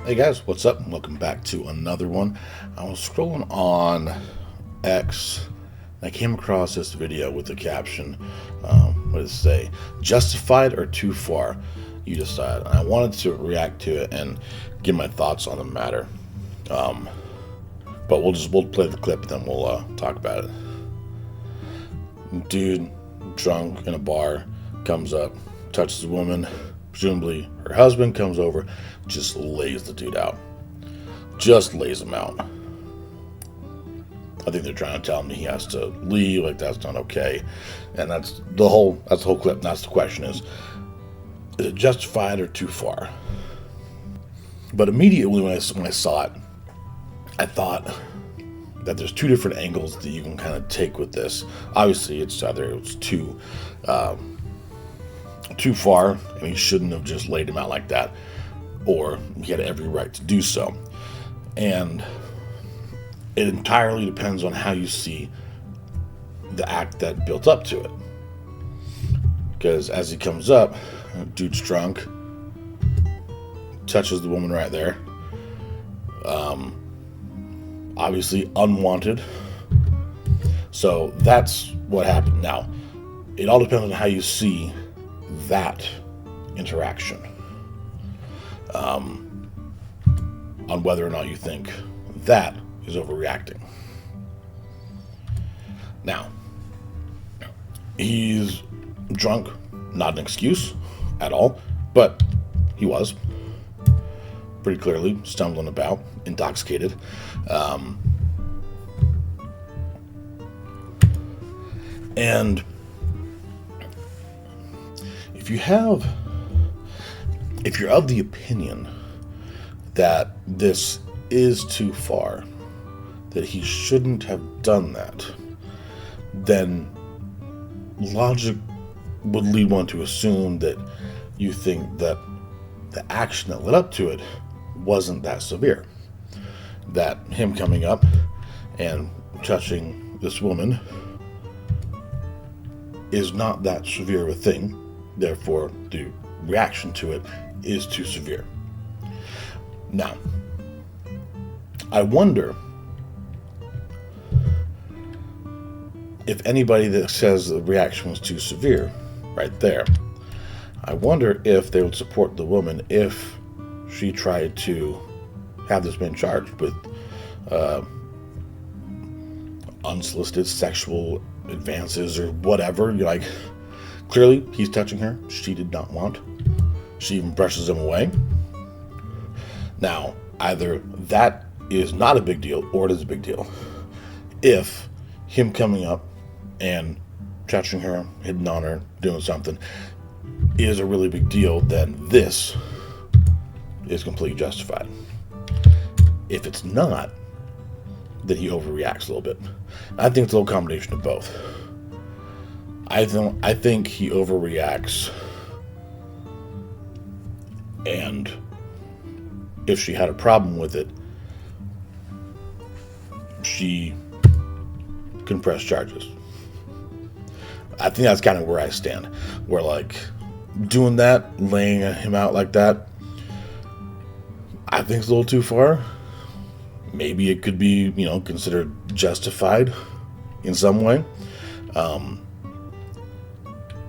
Hey guys, what's up? Welcome back to another one. I was scrolling on X and I came across this video with the caption, what does it say? Justified or too far? You decide. And I wanted to react to it and give my thoughts on the matter. But we'll play the clip and then we'll talk about it. Dude, drunk in a bar, comes up, touches a woman. Presumably her husband comes over, just lays the dude out. Just lays him out. I think they're trying to tell him he has to leave, like that's not okay. And that's the whole clip. And that's the question is it justified or too far? But immediately when I saw it, I thought that there's two different angles that you can kind of take with this. Obviously, it's either it was too far, and he shouldn't have just laid him out like that, or he had every right to do so. And it entirely depends on how you see the act that built up to it. Because as he comes up, dude's drunk, touches the woman right there. Obviously unwanted. So that's what happened. Now, it all depends on how you see that interaction, on whether or not you think that is overreacting. Now, he's drunk, not an excuse at all, but he was pretty clearly stumbling about, intoxicated. And if you're of the opinion that this is too far, that he shouldn't have done that, then logic would lead one to assume that you think that the action that led up to it wasn't that severe. That him coming up and touching this woman is not that severe of a thing. Therefore, the reaction to it is too severe. Now, I wonder if anybody that says the reaction was too severe, right there, I wonder if they would support the woman if she tried to have this man charged with unsolicited sexual advances or whatever. You're like, clearly he's touching her. She did not want. She even brushes him away. Now, either that is not a big deal or it is a big deal. If him coming up and touching her, hitting on her, doing something is a really big deal, then this is completely justified. If it's not, then he overreacts a little bit. I think it's a little combination of both. I think he overreacts, and if she had a problem with it, she can press charges. I think that's kind of where I stand. Where like doing that, laying him out like that, I think it's a little too far. Maybe it could be, considered justified in some way.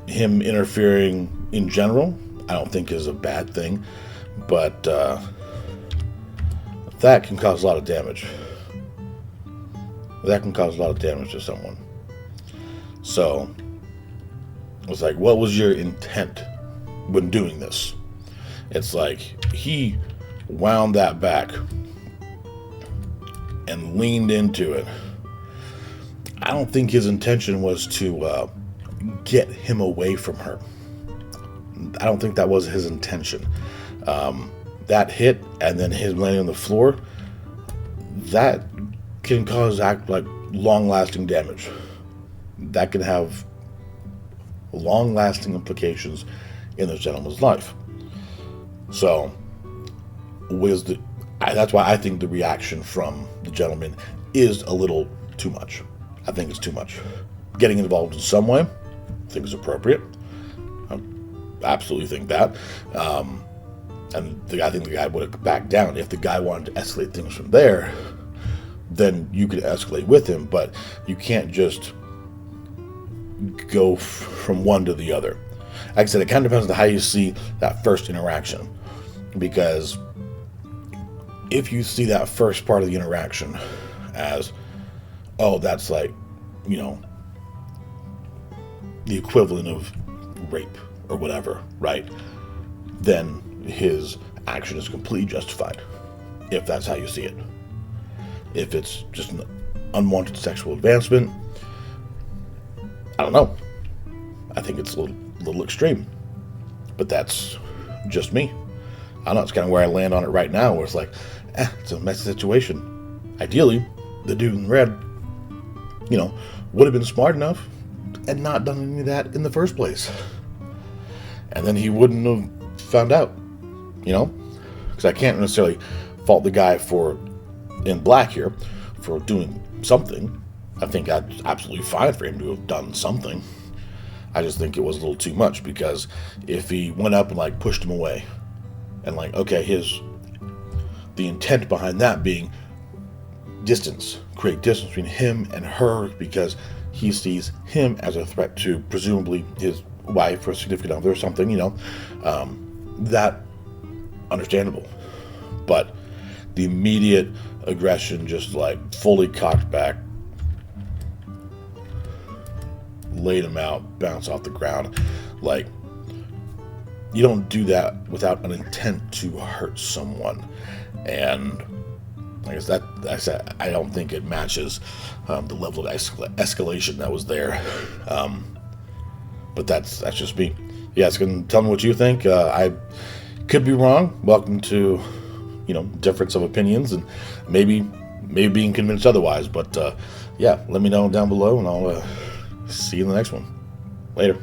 Him interfering in general, I don't think is a bad thing, but that can cause a lot of damage. That can cause a lot of damage to someone. So it's like, what was your intent when doing this? It's like he wound that back and leaned into it. I don't think his intention was to get him away from her. I don't think that was his intention. That hit and then his landing on the floor, that can cause long-lasting damage. That can have long-lasting implications in this gentleman's life. So, that's why I think the reaction from the gentleman is a little too much. I think it's too much. Getting involved in some way, I think is appropriate. I absolutely think that. And I think the guy would have backed down. If the guy wanted to escalate things from there, then you could escalate with him, but you can't just go from one to the other. Like I said, it kind of depends on how you see that first interaction, because if you see that first part of the interaction as, oh, that's like, the equivalent of rape or whatever, right? Then his action is completely justified, if that's how you see it. If it's just an unwanted sexual advancement, I don't know. I think it's a little extreme. But that's just me. I don't know, it's kind of where I land on it right now, where it's like, it's a messy situation. Ideally, the dude in red, would have been smart enough and not done any of that in the first place. And then he wouldn't have found out, Because I can't necessarily fault the guy in black here for doing something. I think that's absolutely fine for him to have done something. I just think it was a little too much, because if he went up and pushed him away, and okay, the intent behind that being create distance between him and her, because he sees him as a threat to presumably his wife or significant other or something, that understandable. But the immediate aggression, just fully cocked back, laid him out, bounced off the ground, you don't do that without an intent to hurt someone. And I don't think it matches the level of escalation that was there. But that's just me. Yes, tell me what you think. I could be wrong. Welcome to, difference of opinions, and maybe being convinced otherwise. But let me know down below, and I'll see you in the next one. Later.